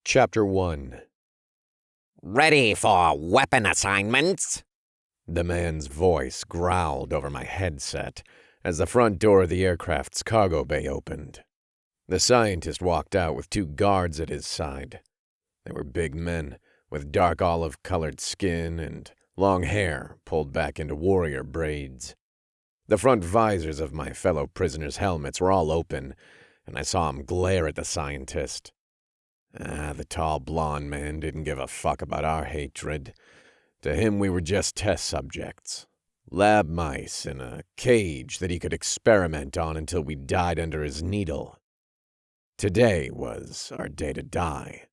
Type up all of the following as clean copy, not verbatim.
Chapter 1. Ready for weapon assignments? The man's voice growled over my headset as the front door of the aircraft's cargo bay opened. The scientist walked out with two guards at his side. They were big men with dark olive-colored skin and long hair pulled back into warrior braids. The front visors of my fellow prisoners' helmets were all open, and I saw him glare at the scientist. The tall blonde man didn't give a fuck about our hatred. To him, we were just test subjects. Lab mice in a cage that he could experiment on until we died under his needle. Today was our day to die.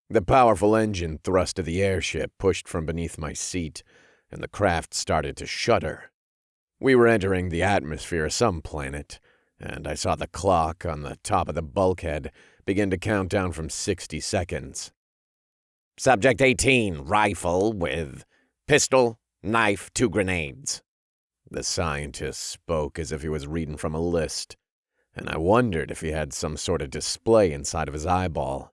The powerful engine thrust of the airship pushed from beneath my seat, and the craft started to shudder. We were entering the atmosphere of some planet, and I saw the clock on the top of the bulkhead begin to count down from 60 seconds. Subject 18, rifle with pistol, knife, 2 grenades. The scientist spoke as if he was reading from a list, and I wondered if he had some sort of display inside of his eyeball.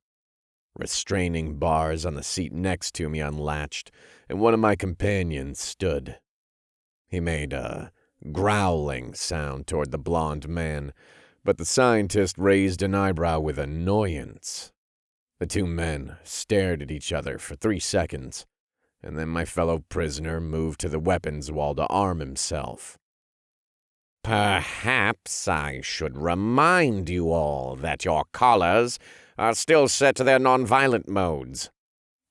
Restraining bars on the seat next to me unlatched, and one of my companions stood. He made a growling sound toward the blonde man, but the scientist raised an eyebrow with annoyance. The two men stared at each other for 3 seconds, and then my fellow prisoner moved to the weapons wall to arm himself. Perhaps I should remind you all that your collars are still set to their nonviolent modes.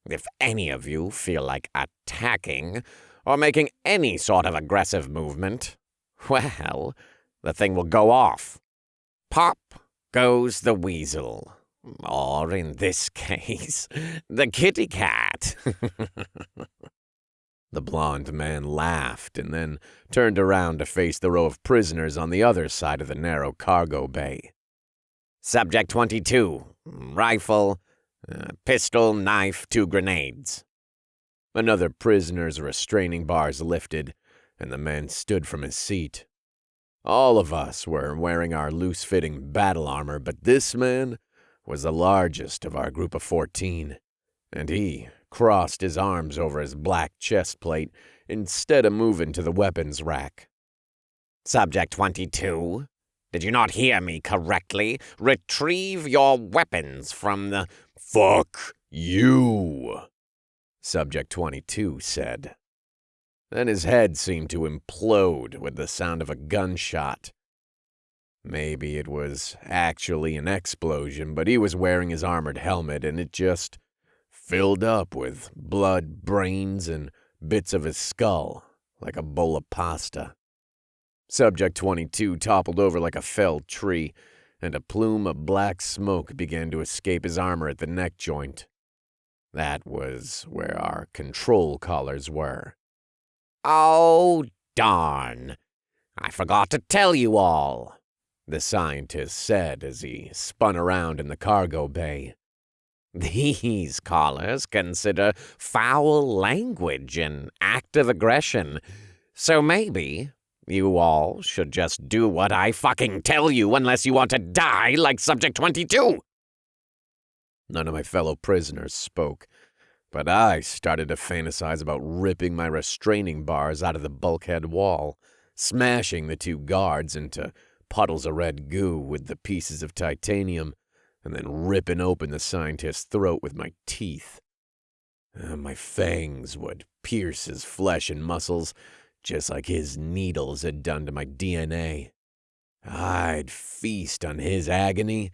If any of you feel like attacking or making any sort of aggressive movement, well, the thing will go off. Pop goes the weasel. Or, in this case, the kitty cat. The blonde man laughed and then turned around to face the row of prisoners on the other side of the narrow cargo bay. Subject 22, rifle, pistol, knife, 2 grenades. Another prisoner's restraining bars lifted, and the man stood from his seat. All of us were wearing our loose-fitting battle armor, but this man was the largest of our group of 14, and he crossed his arms over his black chest plate instead of moving to the weapons rack. Subject 22, did you not hear me correctly? Retrieve your weapons from the— Fuck you, Subject 22 said. Then his head seemed to implode with the sound of a gunshot. Maybe it was actually an explosion, but he was wearing his armored helmet, and it just filled up with blood, brains, and bits of his skull, like a bowl of pasta. Subject 22 toppled over like a felled tree, and a plume of black smoke began to escape his armor at the neck joint. That was where our control collars were. Oh, darn. I forgot to tell you all, the scientist said as he spun around in the cargo bay. These collars consider foul language an act of aggression, so maybe you all should just do what I fucking tell you unless you want to die like Subject 22. None of my fellow prisoners spoke, but I started to fantasize about ripping my restraining bars out of the bulkhead wall, smashing the two guards into puddles of red goo with the pieces of titanium, and then ripping open the scientist's throat with my teeth. My fangs would pierce his flesh and muscles, just like his needles had done to my DNA. I'd feast on his agony,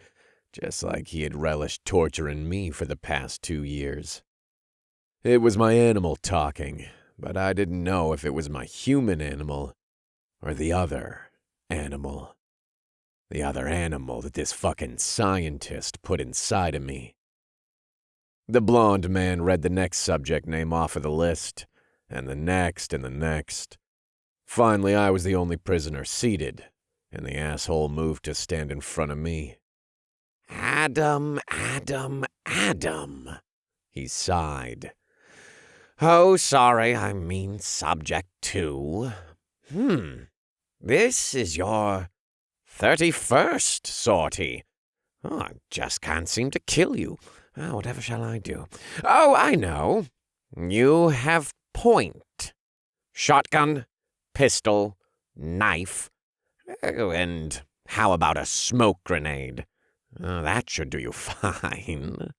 just like he had relished torturing me for the past 2 years. It was my animal talking, but I didn't know if it was my human animal or the other animal. The other animal that this fucking scientist put inside of me. The blonde man read the next subject name off of the list, and the next and the next. Finally, I was the only prisoner seated, and the asshole moved to stand in front of me. Adam, he sighed. Oh, sorry, I mean Subject 2. This is your 31st sortie. Oh, I just can't seem to kill you. Whatever shall I do? Oh, I know. You have point. Shotgun, pistol, knife. Oh, and how about a smoke grenade? That should do you fine.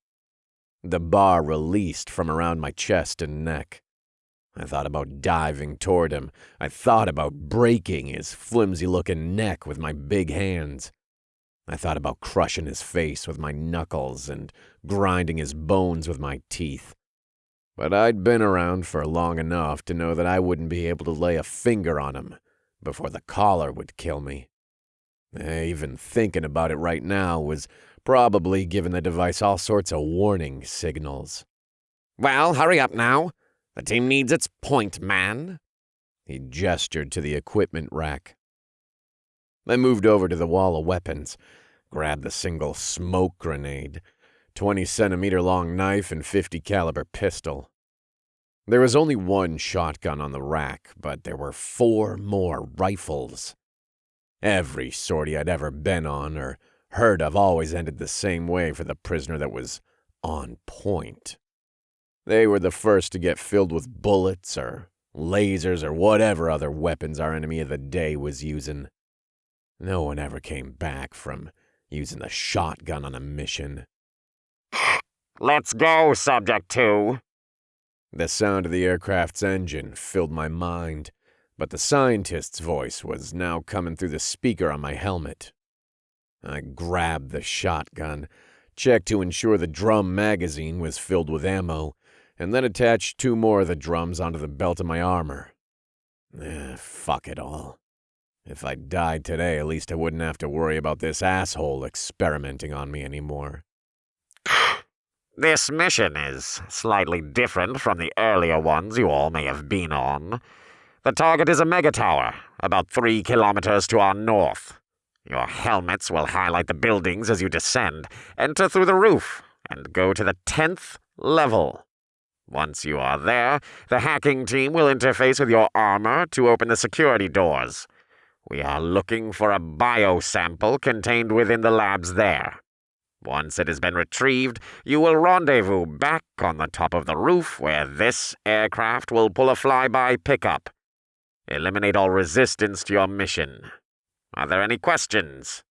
The bar released from around my chest and neck. I thought about diving toward him. I thought about breaking his flimsy-looking neck with my big hands. I thought about crushing his face with my knuckles and grinding his bones with my teeth. But I'd been around for long enough to know that I wouldn't be able to lay a finger on him before the collar would kill me. Even thinking about it right now was probably giving the device all sorts of warning signals. Well, hurry up now. The team needs its point, man. He gestured to the equipment rack. I moved over to the wall of weapons, grabbed the single smoke grenade, 20-centimeter-long knife, and 50-caliber pistol. There was only one shotgun on the rack, but there were 4 more rifles. Every sortie I'd ever been on or heard of always ended the same way for the prisoner that was on point. They were the first to get filled with bullets or lasers or whatever other weapons our enemy of the day was using. No one ever came back from using the shotgun on a mission. Let's go, Subject 2. The sound of the aircraft's engine filled my mind, but the scientist's voice was now coming through the speaker on my helmet. I grabbed the shotgun, checked to ensure the drum magazine was filled with ammo, and then attached 2 more of the drums onto the belt of my armor. Fuck it all. If I died today, at least I wouldn't have to worry about this asshole experimenting on me anymore. This mission is slightly different from the earlier ones you all may have been on. The target is a megatower, about 3 kilometers to our north. Your helmets will highlight the buildings as you descend, enter through the roof, and go to the 10th level. Once you are there, the hacking team will interface with your armor to open the security doors. We are looking for a biosample contained within the labs there. Once it has been retrieved, you will rendezvous back on the top of the roof where this aircraft will pull a flyby pickup. Eliminate all resistance to your mission. Are there any questions?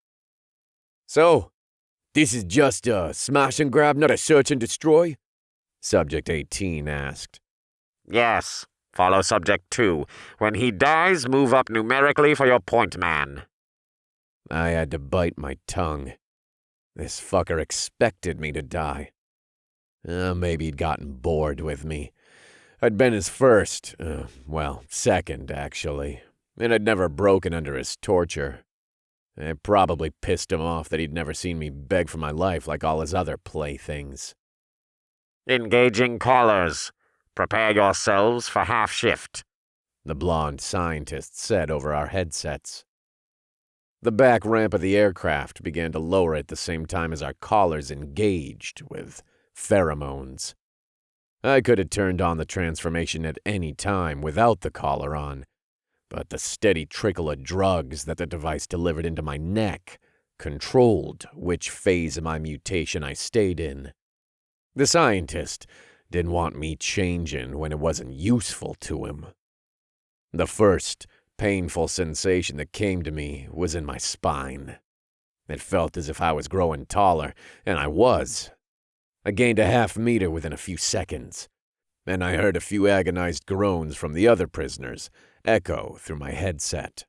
So, this is just a smash and grab, not a search and destroy? Subject 18 asked. Yes. Follow Subject 2. When he dies, move up numerically for your point man. I had to bite my tongue. This fucker expected me to die. Maybe he'd gotten bored with me. I'd been his first, second, actually, and I'd never broken under his torture. It probably pissed him off that he'd never seen me beg for my life like all his other playthings. Engaging callers. Prepare yourselves for half shift, the blonde scientist said over our headsets. The back ramp of the aircraft began to lower at the same time as our collars engaged with pheromones. I could have turned on the transformation at any time without the collar on, but the steady trickle of drugs that the device delivered into my neck controlled which phase of my mutation I stayed in. The scientist didn't want me changing when it wasn't useful to him. The first painful sensation that came to me was in my spine. It felt as if I was growing taller, and I was. I gained a half-meter within a few seconds, and I heard a few agonized groans from the other prisoners echo through my headset.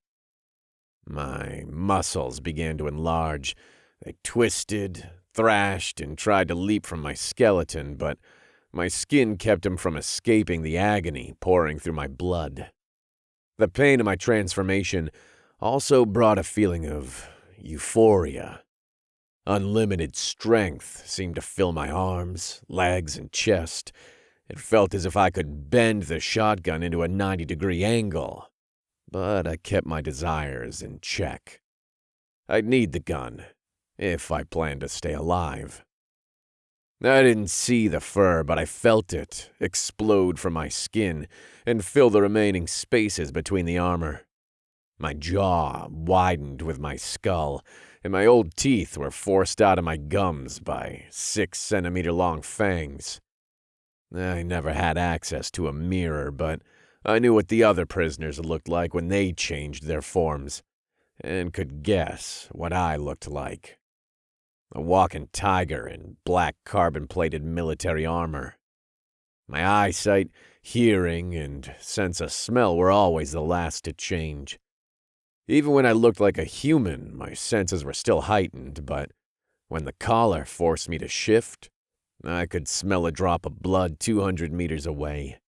My muscles began to enlarge. They twisted, thrashed, and tried to leap from my skeleton, but my skin kept them from escaping the agony pouring through my blood. The pain of my transformation also brought a feeling of euphoria. Unlimited strength seemed to fill my arms, legs, and chest. It felt as if I could bend the shotgun into a 90-degree angle. But I kept my desires in check. I'd need the gun, if I planned to stay alive. I didn't see the fur, but I felt it explode from my skin and fill the remaining spaces between the armor. My jaw widened with my skull, and my old teeth were forced out of my gums by 6-centimeter-long fangs. I never had access to a mirror, but I knew what the other prisoners looked like when they changed their forms, and could guess what I looked like. A walking tiger in black carbon-plated military armor. My eyesight, hearing, and sense of smell were always the last to change. Even when I looked like a human, my senses were still heightened, but when the collar forced me to shift, I could smell a drop of blood 200 meters away,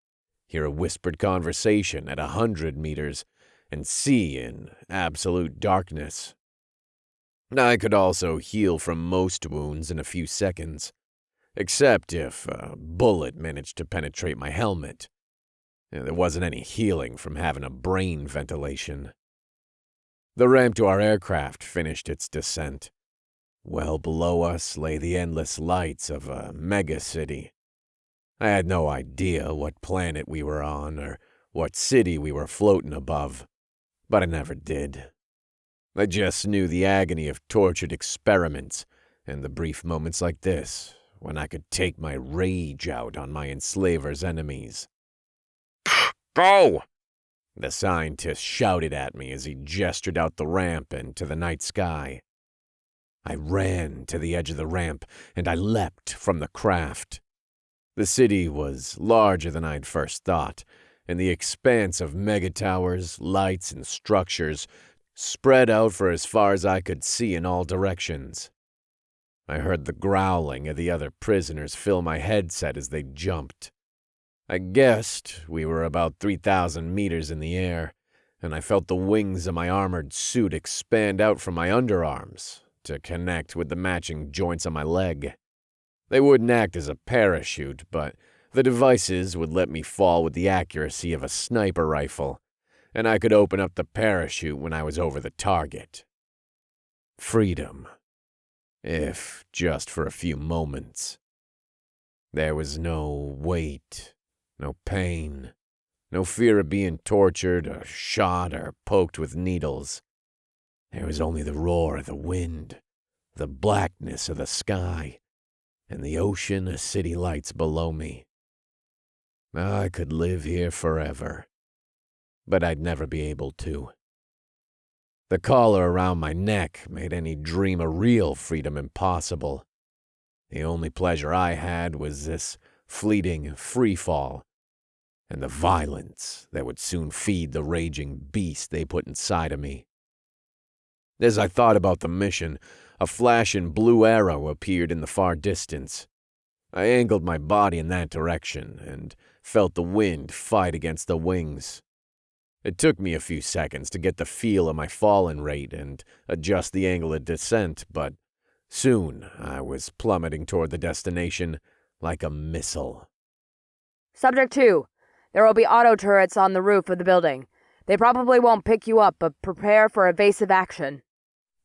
hear a whispered conversation at 100 meters, and see in absolute darkness. I could also heal from most wounds in a few seconds, except if a bullet managed to penetrate my helmet. There wasn't any healing from having a brain ventilation. The ramp to our aircraft finished its descent. Well below us lay the endless lights of a megacity. I had no idea what planet we were on or what city we were floating above, but I never did. I just knew the agony of tortured experiments and the brief moments like this when I could take my rage out on my enslaver's enemies. Go! The scientist shouted at me as he gestured out the ramp and to the night sky. I ran to the edge of the ramp, and I leapt from the craft. The city was larger than I'd first thought, and the expanse of megatowers, lights, and structures spread out for as far as I could see in all directions. I heard the growling of the other prisoners fill my headset as they jumped. I guessed we were about 3,000 meters in the air, and I felt the wings of my armored suit expand out from my underarms to connect with the matching joints on my leg. They wouldn't act as a parachute, but the devices would let me fall with the accuracy of a sniper rifle, and I could open up the parachute when I was over the target. Freedom, if just for a few moments. There was no weight, no pain, no fear of being tortured or shot or poked with needles. There was only the roar of the wind, the blackness of the sky, and the ocean of city lights below me. I could live here forever, but I'd never be able to. The collar around my neck made any dream of real freedom impossible. The only pleasure I had was this fleeting free fall, and the violence that would soon feed the raging beast they put inside of me. As I thought about the mission, a flashing blue arrow appeared in the far distance. I angled my body in that direction and felt the wind fight against the wings. It took me a few seconds to get the feel of my falling rate and adjust the angle of descent, but soon I was plummeting toward the destination like a missile. Subject 2. There will be auto turrets on the roof of the building. They probably won't pick you up, but prepare for evasive action.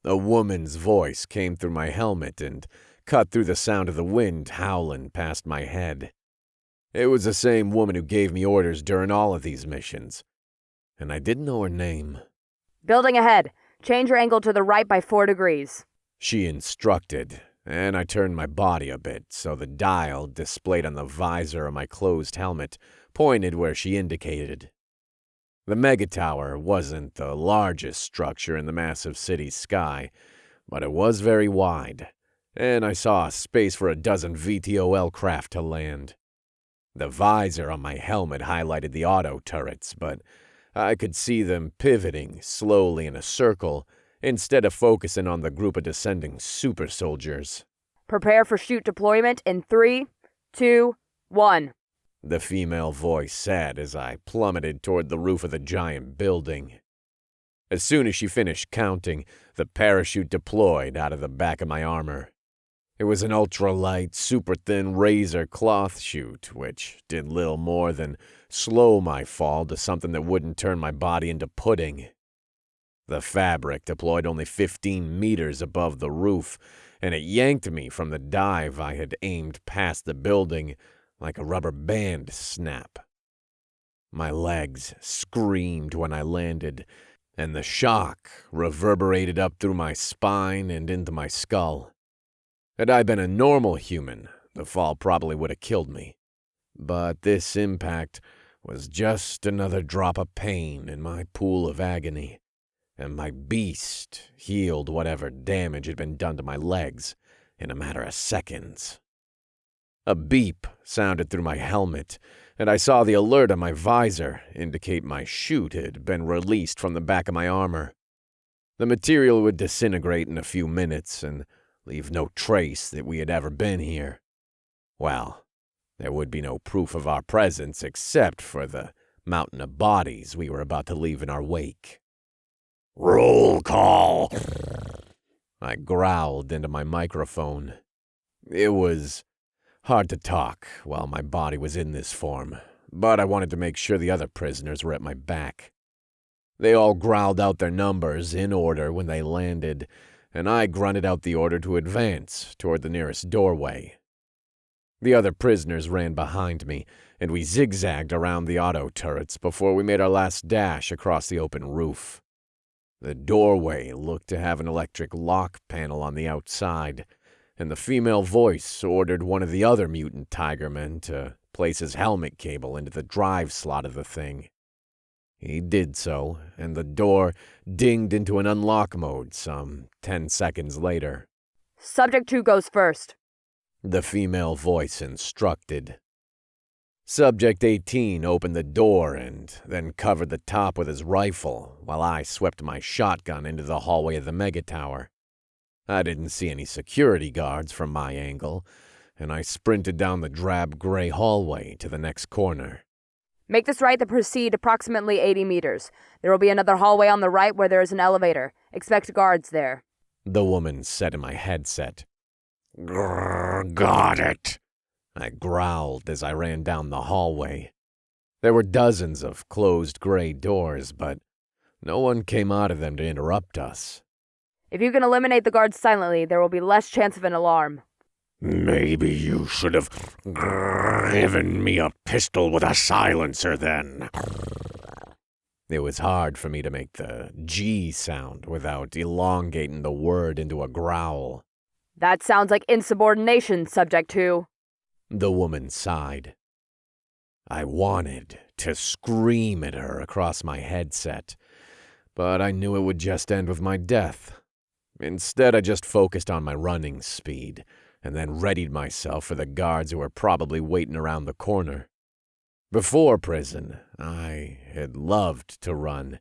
A woman's voice came through my helmet and cut through the sound of the wind howling past my head. It was the same woman who gave me orders during all of these missions, and I didn't know her name. Building ahead. Change your angle to the right by 4 degrees. She instructed, and I turned my body a bit so the dial displayed on the visor of my closed helmet pointed where she indicated. The megatower wasn't the largest structure in the massive city's sky, but it was very wide, and I saw space for a dozen VTOL craft to land. The visor on my helmet highlighted the auto turrets, but I could see them pivoting slowly in a circle instead of focusing on the group of descending super soldiers. Prepare for chute deployment in 3, 2, 1. The female voice said as I plummeted toward the roof of the giant building. As soon as she finished counting, the parachute deployed out of the back of my armor. It was an ultralight, super-thin razor cloth chute, which did little more than slow my fall to something that wouldn't turn my body into pudding. The fabric deployed only 15 meters above the roof, and it yanked me from the dive I had aimed past the building like a rubber band snap. My legs screamed when I landed, and the shock reverberated up through my spine and into my skull. Had I been a normal human, the fall probably would have killed me. But this impact was just another drop of pain in my pool of agony, and my beast healed whatever damage had been done to my legs in a matter of seconds. A beep sounded through my helmet, and I saw the alert on my visor indicate my chute had been released from the back of my armor. The material would disintegrate in a few minutes and leave no trace that we had ever been here. Well, there would be no proof of our presence except for the mountain of bodies we were about to leave in our wake. Roll call, I growled into my microphone. It was hard to talk while my body was in this form, but I wanted to make sure the other prisoners were at my back. They all growled out their numbers in order when they landed, and I grunted out the order to advance toward the nearest doorway. The other prisoners ran behind me, and we zigzagged around the auto turrets before we made our last dash across the open roof. The doorway looked to have an electric lock panel on the outside, and the female voice ordered one of the other mutant tigermen to place his helmet cable into the drive slot of the thing. He did so, and the door dinged into an unlock mode some 10 seconds later. Subject 2 goes first, the female voice instructed. Subject 18 opened the door and then covered the top with his rifle while I swept my shotgun into the hallway of the mega tower. I didn't see any security guards from my angle, and I sprinted down the drab gray hallway to the next corner. Make this right to proceed approximately 80 meters. There will be another hallway on the right where there is an elevator. Expect guards there, the woman said in my headset. Got it, I growled as I ran down the hallway. There were dozens of closed gray doors, but no one came out of them to interrupt us. If you can eliminate the guards silently, there will be less chance of an alarm. Maybe you should have given me a pistol with a silencer then. It was hard for me to make the G sound without elongating the word into a growl. That sounds like insubordination, Subject 2. The woman sighed. I wanted to scream at her across my headset, but I knew it would just end with my death. Instead, I just focused on my running speed, and then readied myself for the guards who were probably waiting around the corner. Before prison, I had loved to run,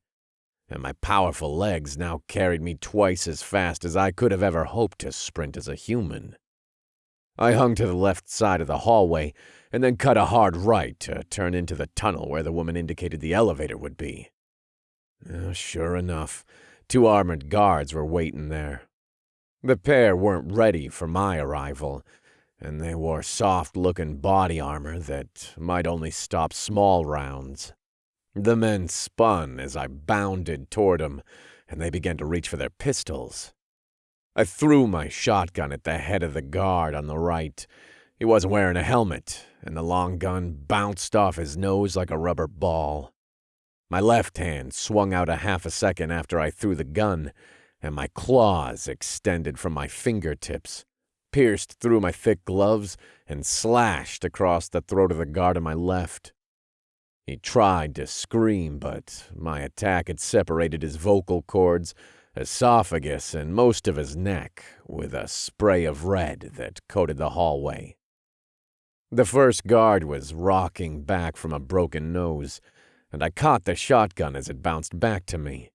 and my powerful legs now carried me twice as fast as I could have ever hoped to sprint as a human. I hung to the left side of the hallway, and then cut a hard right to turn into the tunnel where the woman indicated the elevator would be. Sure enough, 2 armored guards were waiting there. The pair weren't ready for my arrival, and they wore soft-looking body armor that might only stop small rounds. The men spun as I bounded toward them, and they began to reach for their pistols. I threw my shotgun at the head of the guard on the right. He wasn't wearing a helmet, and the long gun bounced off his nose like a rubber ball. My left hand swung out a half a second after I threw the gun, and my claws extended from my fingertips, pierced through my thick gloves, and slashed across the throat of the guard on my left. He tried to scream, but my attack had separated his vocal cords, esophagus, and most of his neck with a spray of red that coated the hallway. The first guard was rocking back from a broken nose, and I caught the shotgun as it bounced back to me.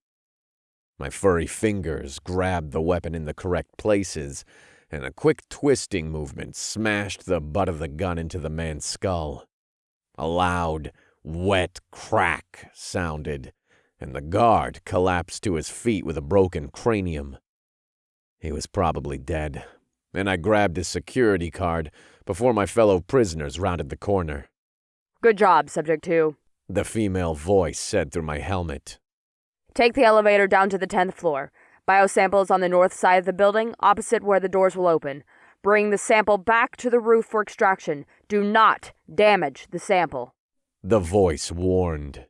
My furry fingers grabbed the weapon in the correct places, and a quick twisting movement smashed the butt of the gun into the man's skull. A loud, wet crack sounded, and the guard collapsed to his feet with a broken cranium. He was probably dead, and I grabbed his security card before my fellow prisoners rounded the corner. Good job, Subject 2. The female voice said through my helmet. Take the elevator down to the 10th floor. Biosample is on the north side of the building, opposite where the doors will open. Bring the sample back to the roof for extraction. Do not damage the sample, the voice warned.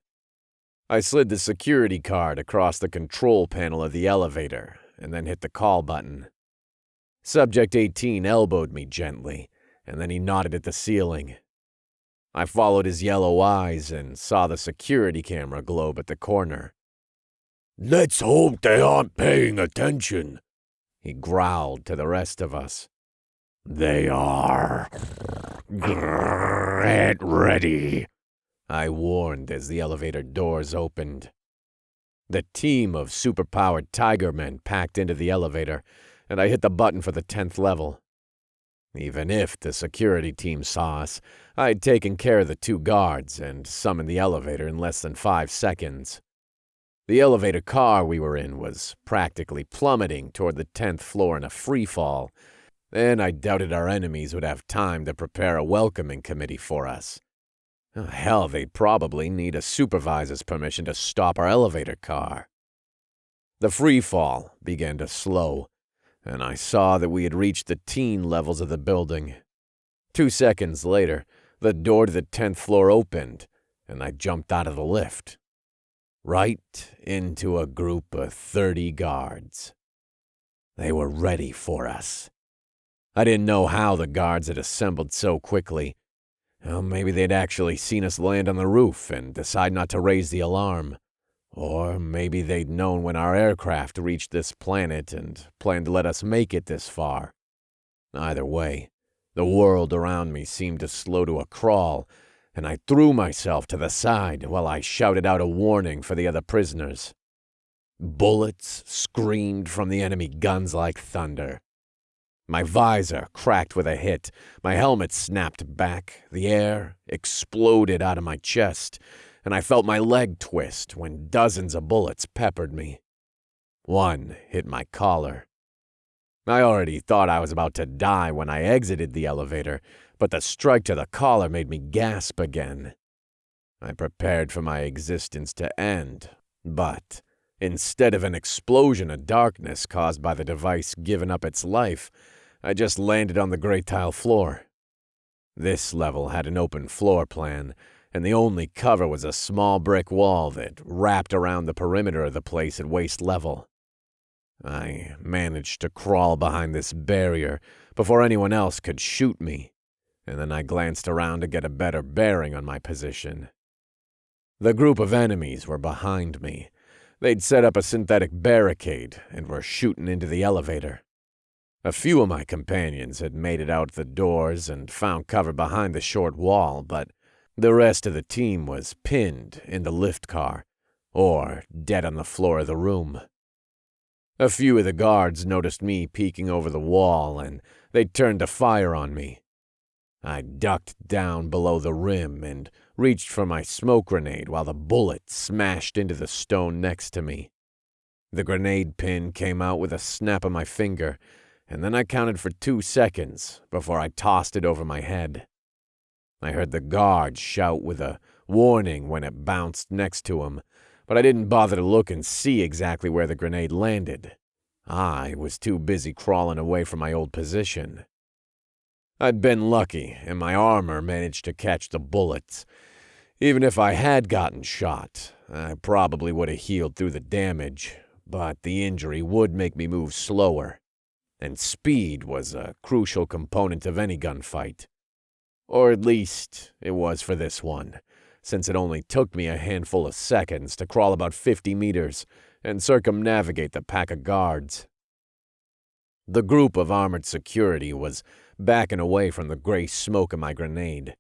I slid the security card across the control panel of the elevator and then hit the call button. Subject 18 elbowed me gently, and then he nodded at the ceiling. I followed his yellow eyes and saw the security camera globe at the corner. "Let's hope they aren't paying attention," he growled to the rest of us. "They are. Get ready," I warned as the elevator doors opened. The team of superpowered tiger men packed into the elevator, and I hit the button for the 10th level. Even if the security team saw us, I'd taken care of the 2 guards and summoned the elevator in less than 5 seconds. The elevator car we were in was practically plummeting toward the 10th floor in a free fall, and I doubted our enemies would have time to prepare a welcoming committee for us. Hell, they'd probably need a supervisor's permission to stop our elevator car. The free fall began to slow, and I saw that we had reached the teen levels of the building. 2 seconds later, the door to the 10th floor opened, and I jumped out of the lift. Right into a group of 30 guards. They were ready for us. I didn't know how the guards had assembled so quickly. Well, maybe they'd actually seen us land on the roof and decide not to raise the alarm. Or maybe they'd known when our aircraft reached this planet and planned to let us make it this far. Either way, the world around me seemed to slow to a crawl, and I threw myself to the side while I shouted out a warning for the other prisoners. Bullets screamed from the enemy guns like thunder. My visor cracked with a hit, my helmet snapped back, the air exploded out of my chest, and I felt my leg twist when dozens of bullets peppered me. One hit my collar. I already thought I was about to die when I exited the elevator, but the strike to the collar made me gasp again. I prepared for my existence to end, but instead of an explosion of darkness caused by the device giving up its life, I just landed on the gray tile floor. This level had an open floor plan, and the only cover was a small brick wall that wrapped around the perimeter of the place at waist level. I managed to crawl behind this barrier before anyone else could shoot me, and then I glanced around to get a better bearing on my position. The group of enemies were behind me. They'd set up a synthetic barricade and were shooting into the elevator. A few of my companions had made it out the doors and found cover behind the short wall, but the rest of the team was pinned in the lift car, or dead on the floor of the room. A few of the guards noticed me peeking over the wall, and they turned to fire on me. I ducked down below the rim and reached for my smoke grenade while the bullet smashed into the stone next to me. The grenade pin came out with a snap of my finger, and then I counted for 2 seconds before I tossed it over my head. I heard the guard shout with a warning when it bounced next to him, but I didn't bother to look and see exactly where the grenade landed. I was too busy crawling away from my old position. I'd been lucky, and my armor managed to catch the bullets. Even if I had gotten shot, I probably would have healed through the damage, but the injury would make me move slower, and speed was a crucial component of any gunfight. Or at least it was for this one, since it only took me a handful of seconds to crawl about 50 meters and circumnavigate the pack of guards. The group of armored security was backing away from the gray smoke of my grenade.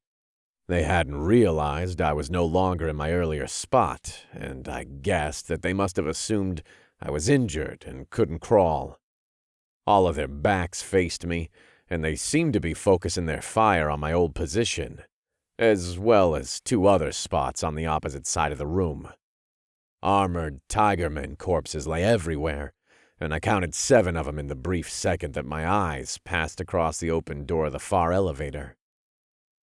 They hadn't realized I was no longer in my earlier spot, and I guessed that they must have assumed I was injured and couldn't crawl. All of their backs faced me, and they seemed to be focusing their fire on my old position, as well as 2 other spots on the opposite side of the room. Armored tigermen corpses lay everywhere, and I counted 7 of them in the brief second that my eyes passed across the open door of the far elevator.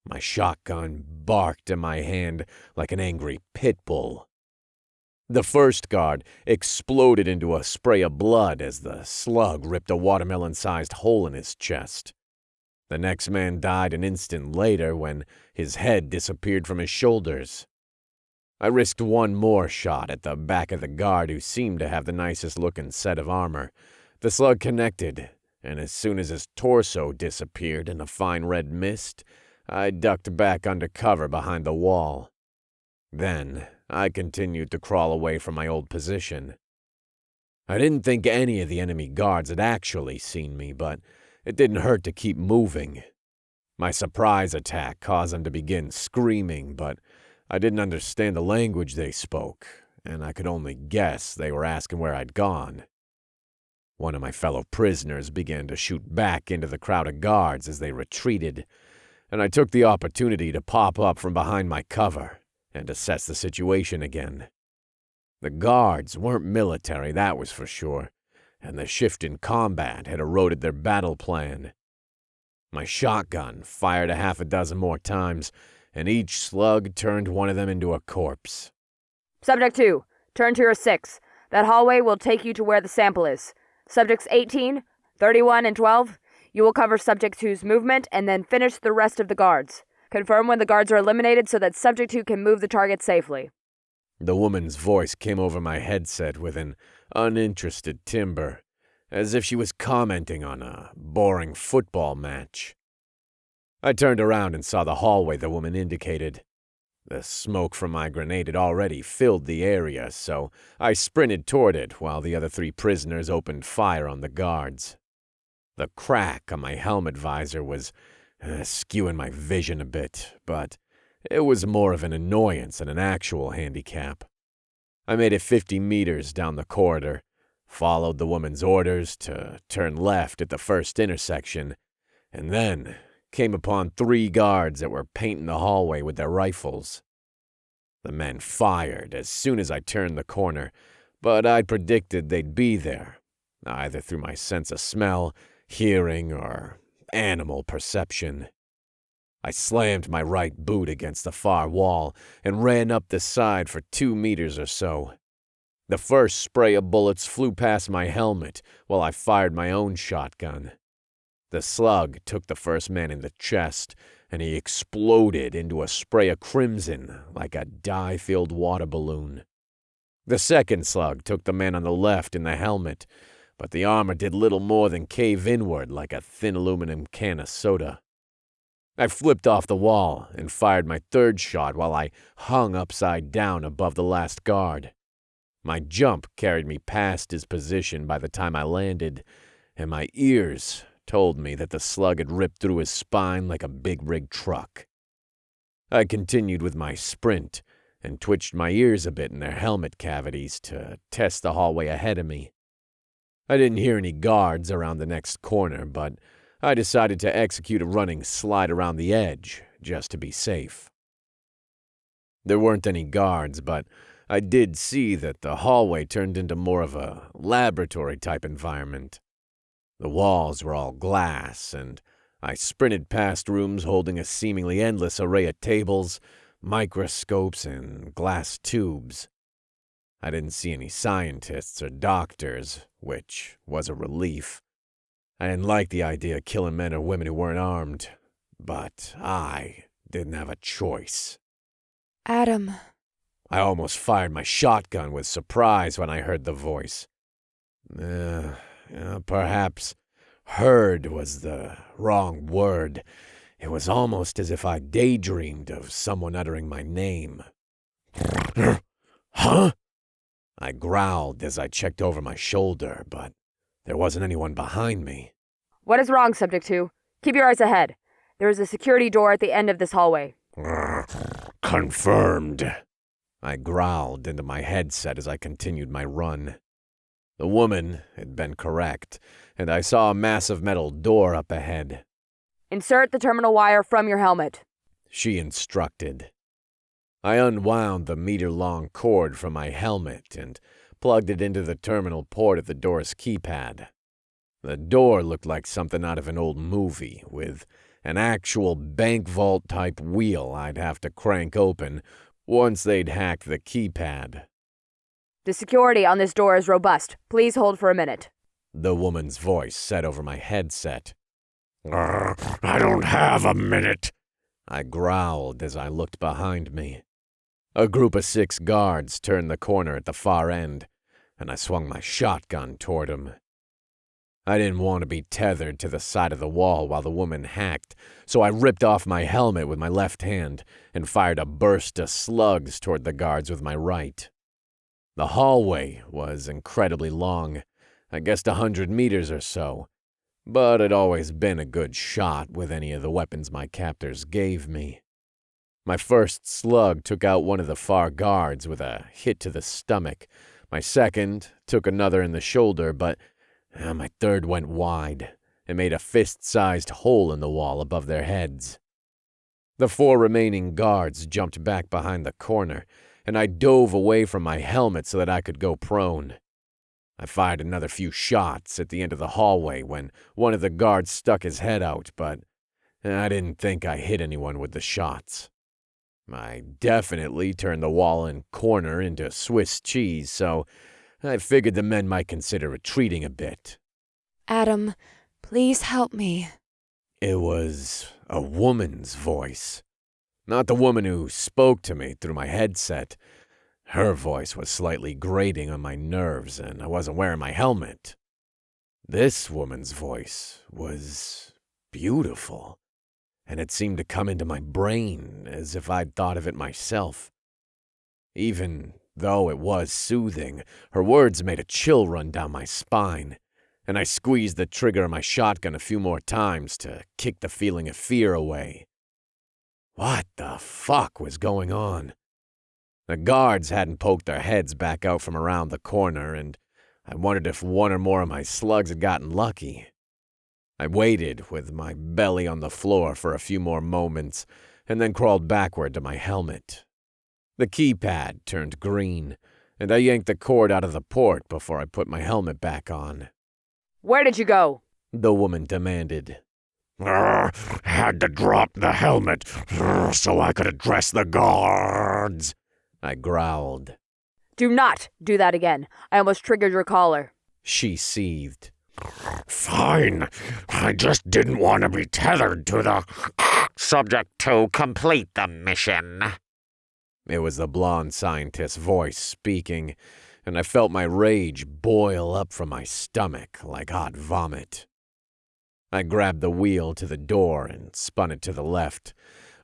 My shotgun barked in my hand like an angry pit bull. The first guard exploded into a spray of blood as the slug ripped a watermelon-sized hole in his chest. The next man died an instant later when his head disappeared from his shoulders. I risked one more shot at the back of the guard who seemed to have the nicest-looking set of armor. The slug connected, and as soon as his torso disappeared in a fine red mist, I ducked back under cover behind the wall. Then I continued to crawl away from my old position. I didn't think any of the enemy guards had actually seen me, but it didn't hurt to keep moving. My surprise attack caused them to begin screaming, but I didn't understand the language they spoke, and I could only guess they were asking where I'd gone. One of my fellow prisoners began to shoot back into the crowd of guards as they retreated, and I took the opportunity to pop up from behind my cover and assess the situation again. The guards weren't military, that was for sure, and the shift in combat had eroded their battle plan. My shotgun fired a half a dozen more times, and each slug turned one of them into a corpse. Subject 2, turn to your 6. That hallway will take you to where the sample is. Subjects 18, 31, and 12, you will cover Subject 2's movement and then finish the rest of the guards. Confirm when the guards are eliminated so that Subject 2 can move the target safely. The woman's voice came over my headset with an uninterested timbre, as if she was commenting on a boring football match. I turned around and saw the hallway the woman indicated. The smoke from my grenade had already filled the area, so I sprinted toward it while the other 3 prisoners opened fire on the guards. The crack on my helmet visor was skewing my vision a bit, but it was more of an annoyance than an actual handicap. I made it 50 meters down the corridor, followed the woman's orders to turn left at the first intersection, and then came upon 3 guards that were painting the hallway with their rifles. The men fired as soon as I turned the corner, but I'd predicted they'd be there, either through my sense of smell, hearing, or animal perception. I slammed my right boot against the far wall and ran up the side for 2 meters or so. The first spray of bullets flew past my helmet while I fired my own shotgun. The slug took the first man in the chest, and he exploded into a spray of crimson like a dye-filled water balloon. The second slug took the man on the left in the helmet, but the armor did little more than cave inward like a thin aluminum can of soda. I flipped off the wall and fired my third shot while I hung upside down above the last guard. My jump carried me past his position by the time I landed, and my ears told me that the slug had ripped through his spine like a big-rig truck. I continued with my sprint and twitched my ears a bit in their helmet cavities to test the hallway ahead of me. I didn't hear any guards around the next corner, but I decided to execute a running slide around the edge just to be safe. There weren't any guards, but I did see that the hallway turned into more of a laboratory-type environment. The walls were all glass, and I sprinted past rooms holding a seemingly endless array of tables, microscopes, and glass tubes. I didn't see any scientists or doctors, which was a relief. I didn't like the idea of killing men or women who weren't armed, but I didn't have a choice. Adam. I almost fired my shotgun with surprise when I heard the voice. Perhaps heard was the wrong word. It was almost as if I daydreamed of someone uttering my name. Huh? I growled as I checked over my shoulder, but there wasn't anyone behind me. What is wrong, Subject 2? Keep your eyes ahead. There is a security door at the end of this hallway. Confirmed. I growled into my headset as I continued my run. The woman had been correct, and I saw a massive metal door up ahead. Insert the terminal wire from your helmet, she instructed. I unwound the meter-long cord from my helmet and plugged it into the terminal port of the door's keypad. The door looked like something out of an old movie, with an actual bank vault-type wheel I'd have to crank open once they'd hacked the keypad. The security on this door is robust. Please hold for a minute, the woman's voice said over my headset. I don't have a minute, I growled as I looked behind me. A group of 6 guards turned the corner at the far end, and I swung my shotgun toward them. I didn't want to be tethered to the side of the wall while the woman hacked, so I ripped off my helmet with my left hand and fired a burst of slugs toward the guards with my right. The hallway was incredibly long, I guessed 100 meters or so, but I'd always been a good shot with any of the weapons my captors gave me. My first slug took out one of the far guards with a hit to the stomach. My second took another in the shoulder, but my third went wide and made a fist-sized hole in the wall above their heads. The 4 remaining guards jumped back behind the corner, and I dove away from my helmet so that I could go prone. I fired another few shots at the end of the hallway when one of the guards stuck his head out, but I didn't think I hit anyone with the shots. I definitely turned the wall and corner into Swiss cheese, so I figured the men might consider retreating a bit. Adam, please help me. It was a woman's voice. Not the woman who spoke to me through my headset. Her voice was slightly grating on my nerves, and I wasn't wearing my helmet. This woman's voice was beautiful, and it seemed to come into my brain as if I'd thought of it myself. Even though it was soothing, her words made a chill run down my spine, and I squeezed the trigger of my shotgun a few more times to kick the feeling of fear away. What the fuck was going on? The guards hadn't poked their heads back out from around the corner, and I wondered if one or more of my slugs had gotten lucky. I waited with my belly on the floor for a few more moments, and then crawled backward to my helmet. The keypad turned green, and I yanked the cord out of the port before I put my helmet back on. Where did you go? The woman demanded. Had to drop the helmet so I could address the guards, I growled. Do not do that again. I almost triggered your collar. She seethed. Fine. I just didn't want to be tethered to the subject to complete the mission. It was the blonde scientist's voice speaking, and I felt my rage boil up from my stomach like hot vomit. I grabbed the wheel to the door and spun it to the left.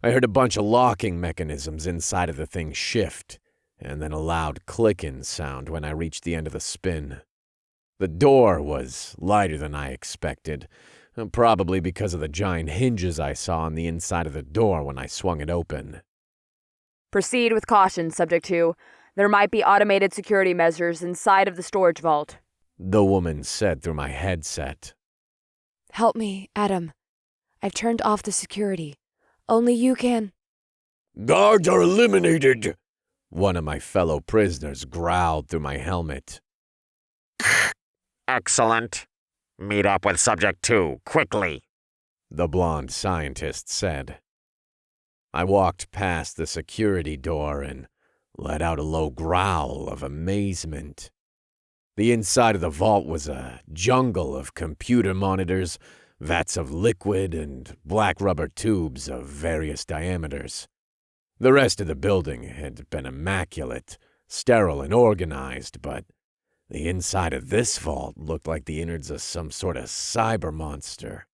I heard a bunch of locking mechanisms inside of the thing shift, and then a loud clicking sound when I reached the end of the spin. The door was lighter than I expected, probably because of the giant hinges I saw on the inside of the door when I swung it open. Proceed with caution, Subject 2. There might be automated security measures inside of the storage vault. The woman said through my headset. Help me, Adam. I've turned off the security. Only you can. Guards are eliminated. One of my fellow prisoners growled through my helmet. Excellent. Meet up with Subject 2, quickly, The blonde scientist said. I walked past the security door and let out a low growl of amazement. The inside of the vault was a jungle of computer monitors, vats of liquid, and black rubber tubes of various diameters. The rest of the building had been immaculate, sterile, and organized, but the inside of this vault looked like the innards of some sort of cyber monster.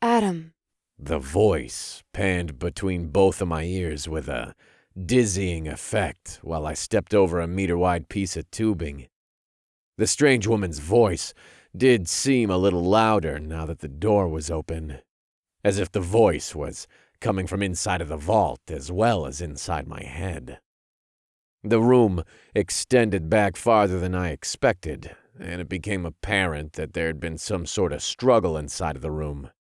Adam. The voice panned between both of my ears with a dizzying effect while I stepped over a meter-wide piece of tubing. The strange woman's voice did seem a little louder now that the door was open, as if the voice was coming from inside of the vault as well as inside my head. The room extended back farther than I expected, and it became apparent that there had been some sort of struggle inside of the room.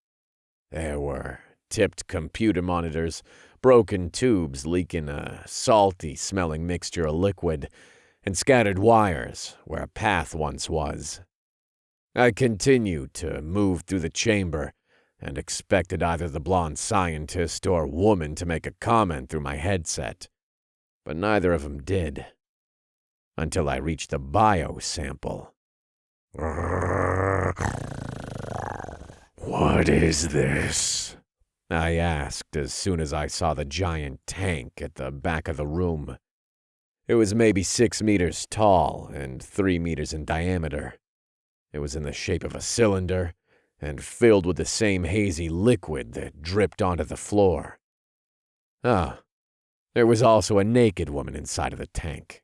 There were tipped computer monitors, broken tubes leaking a salty-smelling mixture of liquid, and scattered wires where a path once was. I continued to move through the chamber and expected either the blonde scientist or woman to make a comment through my headset, but neither of them did, until I reached the bio sample. What is this? I asked as soon as I saw the giant tank at the back of the room. It was maybe 6 meters tall and 3 meters in diameter. It was in the shape of a cylinder and filled with the same hazy liquid that dripped onto the floor. Ah, there was also a naked woman inside of the tank.